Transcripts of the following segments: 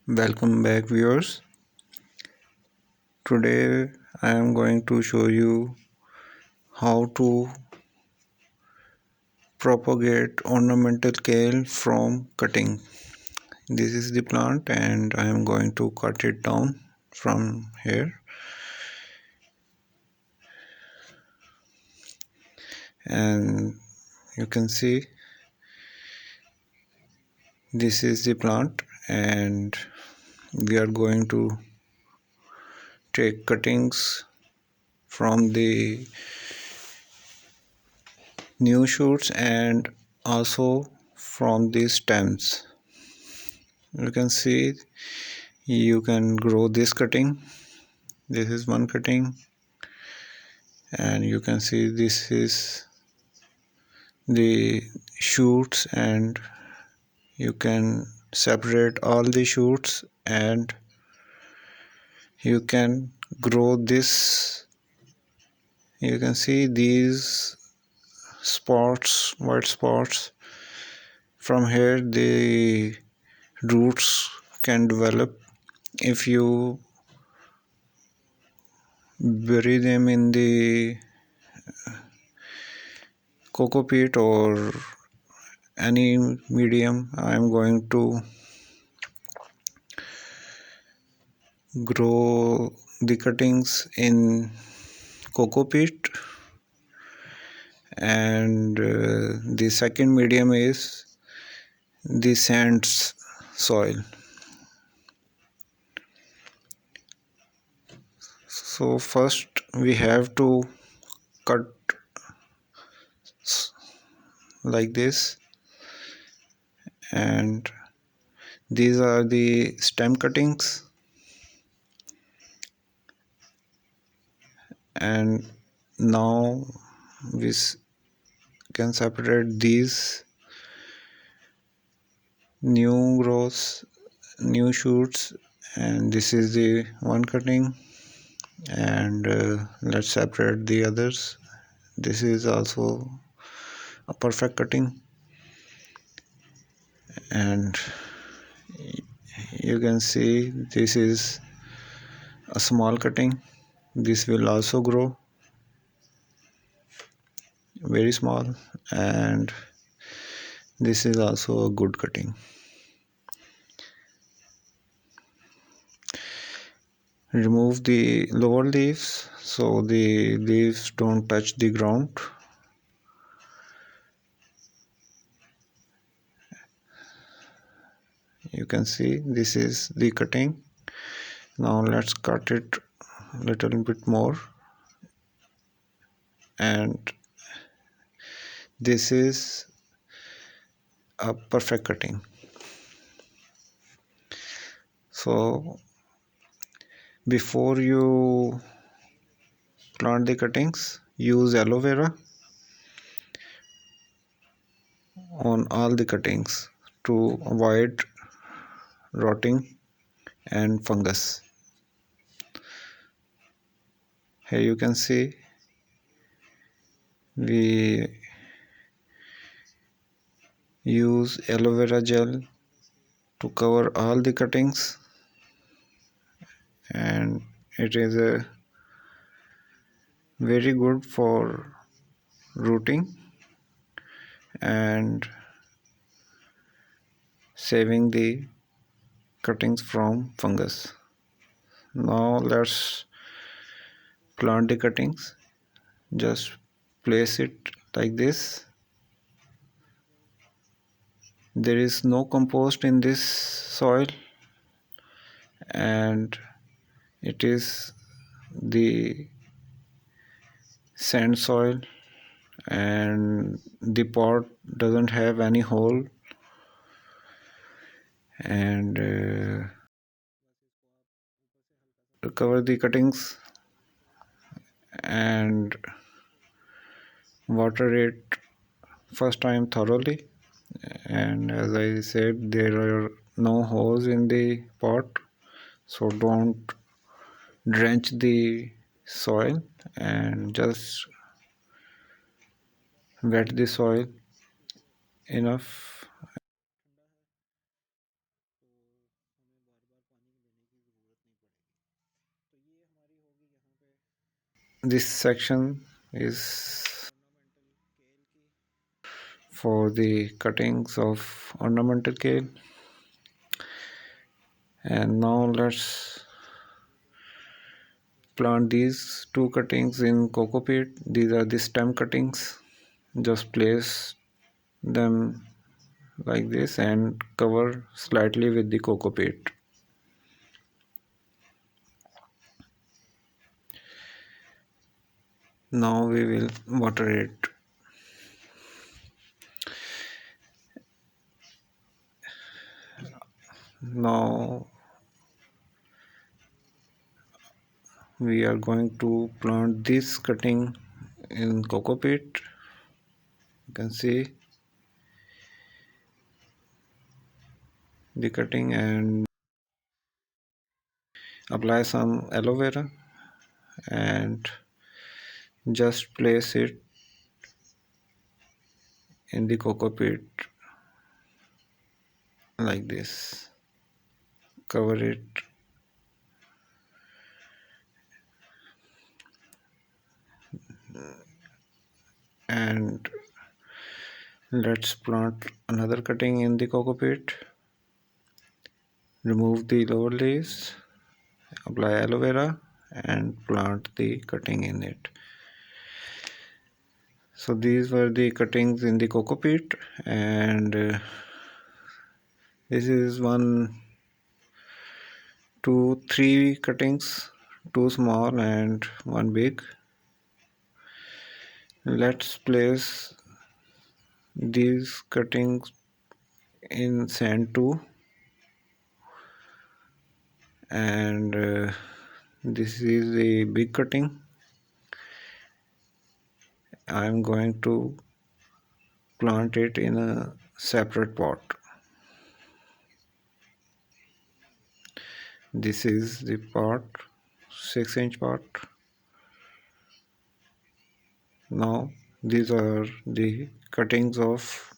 Welcome back, viewers. Today I am going to show you how to propagate ornamental kale from cutting. This is the plant and I am going to cut it down from here, and you can see this is the plant, and we are going to take cuttings from the new shoots and also from the stems. You can see you can grow this cutting. This is one cutting, and you can see this is the shoots, and you can separate all the shoots and you can grow this. You can see these spots, white spots. From here the roots can develop if you bury them in the Cocopeat or any medium. I am going to grow the cuttings in Cocopeat, and the second medium is the sands soil. So first we have to cut like this, and these are the stem cuttings, and now we can separate these new growths, new shoots, and this is the one cutting, and let's separate the others. This is also a perfect cutting, and you can see this is a small cutting. This will also grow very small, and this is also a good cutting. Remove the lower leaves so the leaves don't touch the ground. You can see this is the cutting. Now let's cut it a little bit more, and this is a perfect cutting. So before you plant the cuttings, use aloe vera on all the cuttings to avoid rotting and fungus. Here you can see we use aloe vera gel to cover all the cuttings, and it is a very good for rooting and saving the cuttings from fungus. Now let's plant the cuttings. Just place it like this. There is no compost in this soil, and it is the sand soil, and the pot doesn't have any hole, and cover the cuttings and water it first time thoroughly. And as I said, there are no holes in the pot, so don't drench the soil, and just wet the soil enough. this section is for the cuttings of ornamental kale. And now let's plant these two cuttings in Cocopeat. These are the stem cuttings. Just place them like this and cover slightly with the Cocopeat. Now we will water it. Now we are going to plant this cutting in Cocopeat. You can see the cutting and apply some aloe vera and just place it in the Cocopeat like this. Cover it and let's plant another cutting in the Cocopeat. Remove the lower leaves, apply aloe vera and plant the cutting in it. So these were the cuttings in the Cocopeat, and this is one, two, three cuttings, two small and one big. Let's place these cuttings in sand too, and this is a big cutting. I am going to plant it in a separate pot. This is the pot, 6-inch pot. Now these are the cuttings of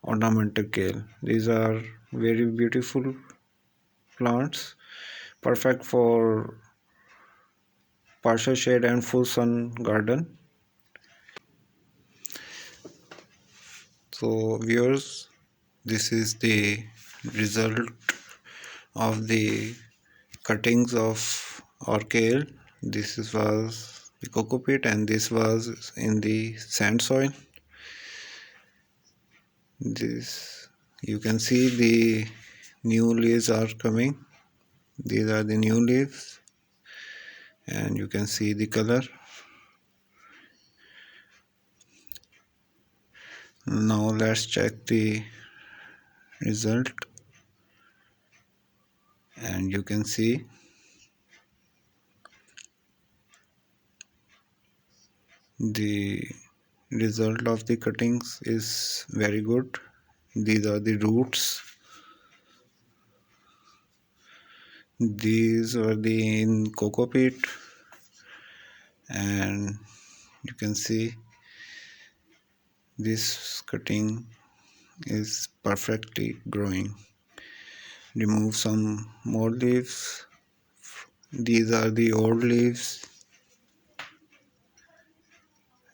ornamental kale. These are very beautiful plants, perfect for partial shade and full sun garden. So viewers, this is the result of the cuttings of our kale. This was the Cocopeat and this was in the sand soil. This, you can see the new leaves are coming. These are the new leaves and you can see the color. Now let's check the result, and you can see the result of the cuttings is very good. These are the roots. These are the in Cocopeat, and you can see this cutting is perfectly growing. Remove some more leaves. These are the old leaves,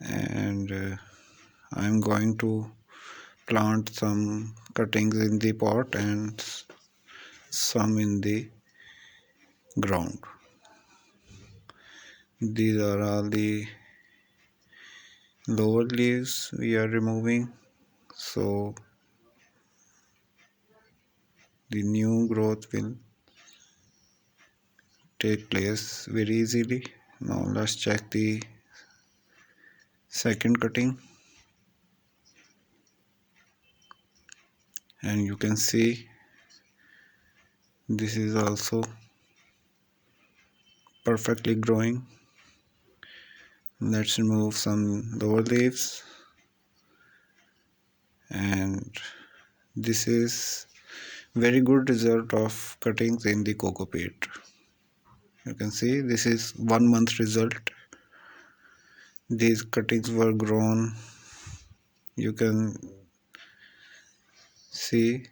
and I'm going to plant some cuttings in the pot and some in the ground. These are all the lower leaves we are removing, so the new growth will take place very easily. Now let's check the second cutting, and you can see this is also perfectly growing. Let's remove some lower leaves, and this is very good result of cuttings in the Cocopeat. You can see this is 1 month result. These cuttings were grown. You can see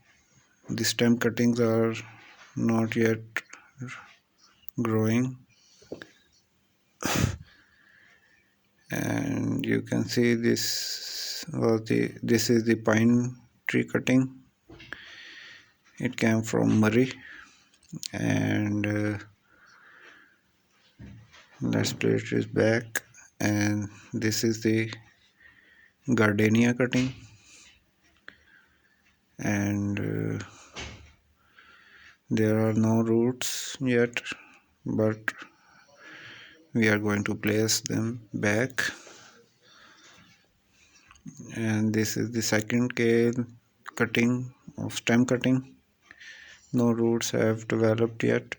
the stem cuttings are not yet growing. And you can see this is the pine tree cutting. It came from Murray. And let's place it back. And this is the gardenia cutting. And there are no roots yet, but we are going to place them back. And this is the second kale cutting of stem cutting. No roots have developed yet.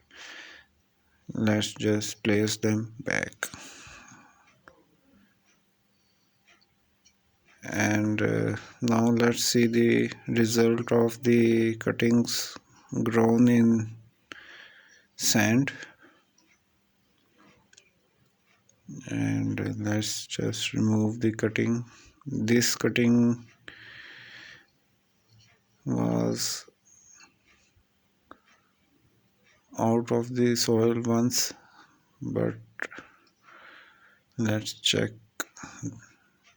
Let's just place them back. And now let's see the result of the cuttings grown in sand. And let's just remove the cutting. This cutting was out of the soil once, but let's check.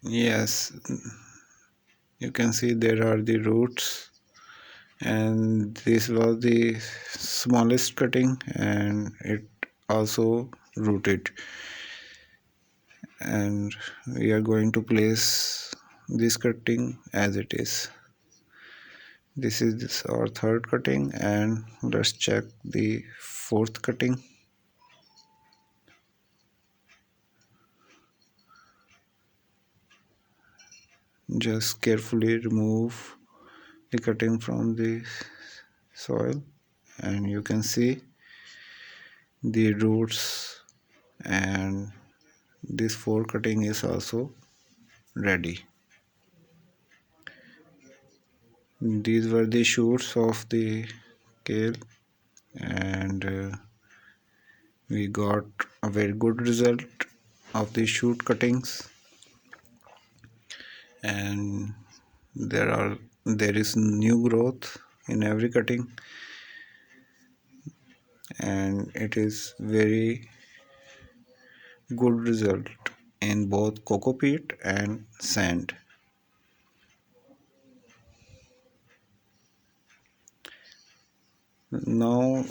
Yes, you can see there are the roots, and this was the smallest cutting, and it also rooted. And we are going to place this cutting as it is. This is our third cutting, and let's check the fourth cutting. Just carefully remove the cutting from the soil, and you can see the roots, and this fourth cutting is also ready. These were the shoots of the kale, and we got a very good result of the shoot cuttings. And there is new growth in every cutting, and it is very good result in both cocopeat and sand. Now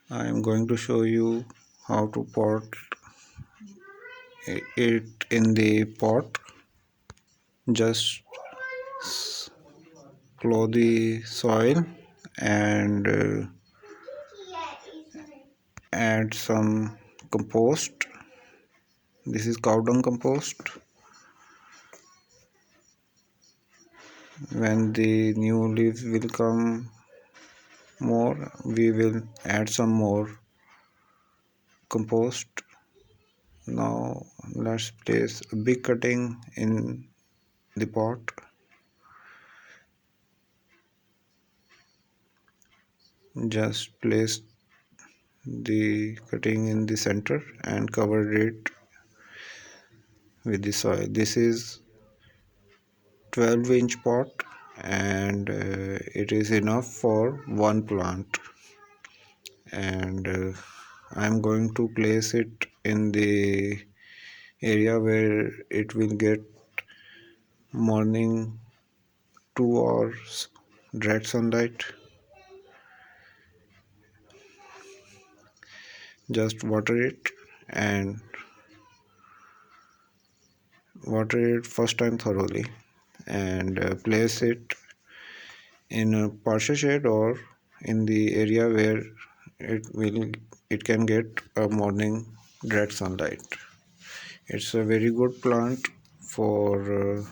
I am going to show you how to pot it in the pot. Just plow the soil and add some compost. This is cow dung compost. When the new leaves will come more, we will add some more compost. Now let's place a big cutting in the pot. Just place the cutting in the center and cover it with the soil. This is 12-inch pot, and it is enough for one plant. And I'm going to place it in the area where it will get morning 2 hours direct sunlight. Just and water it first time thoroughly, and place it in a partial shade or in the area where it can get a morning direct sunlight. It's a very good plant for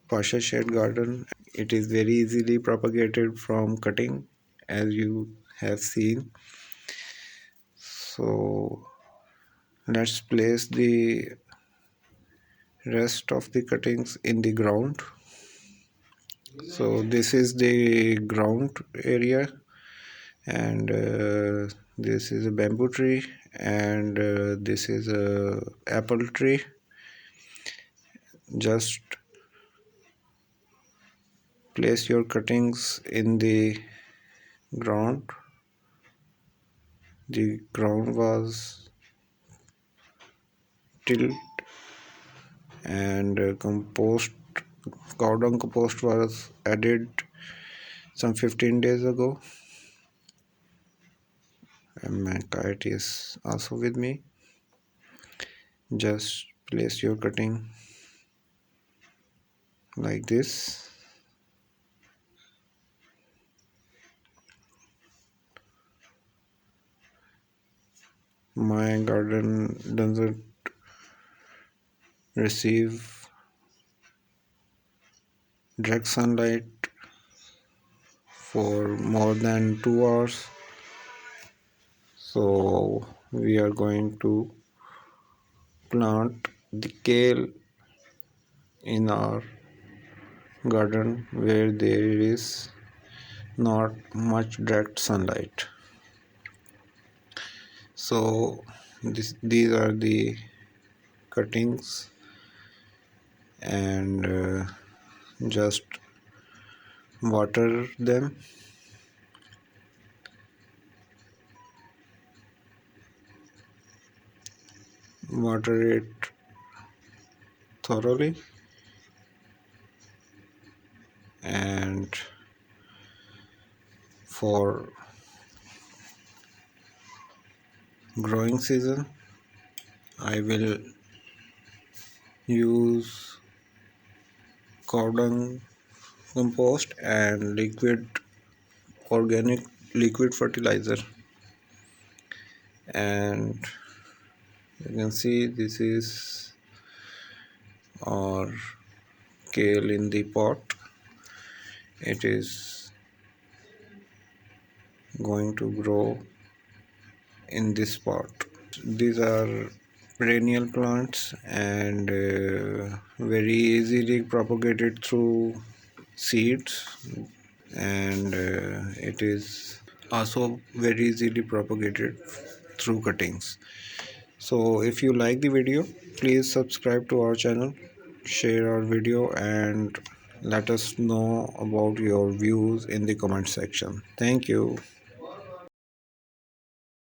partial shade garden. It is very easily propagated from cutting, as you have seen. So let's place the rest of the cuttings in the ground. So this is the ground area, and this is a bamboo tree, and this is a apple tree. Just place your cuttings in the ground. the ground was tilled and cow dung compost was added some 15 days ago, and my kite is also with me. Just place your cutting like this. My garden doesn't receive direct sunlight for more than 2 hours, so we are going to plant the kale in our garden where there is not much direct sunlight. So these are the cuttings, and just water them. Water it thoroughly, and for growing season I will use cow dung compost and organic liquid fertilizer. And you can see this is our kale in the pot. It is going to grow in this pot. These are perennial plants and very easily propagated through seeds, and it is also very easily propagated through cuttings. So if you like the video, please subscribe to our channel, share our video, and let us know about your views in the comment section. Thank you.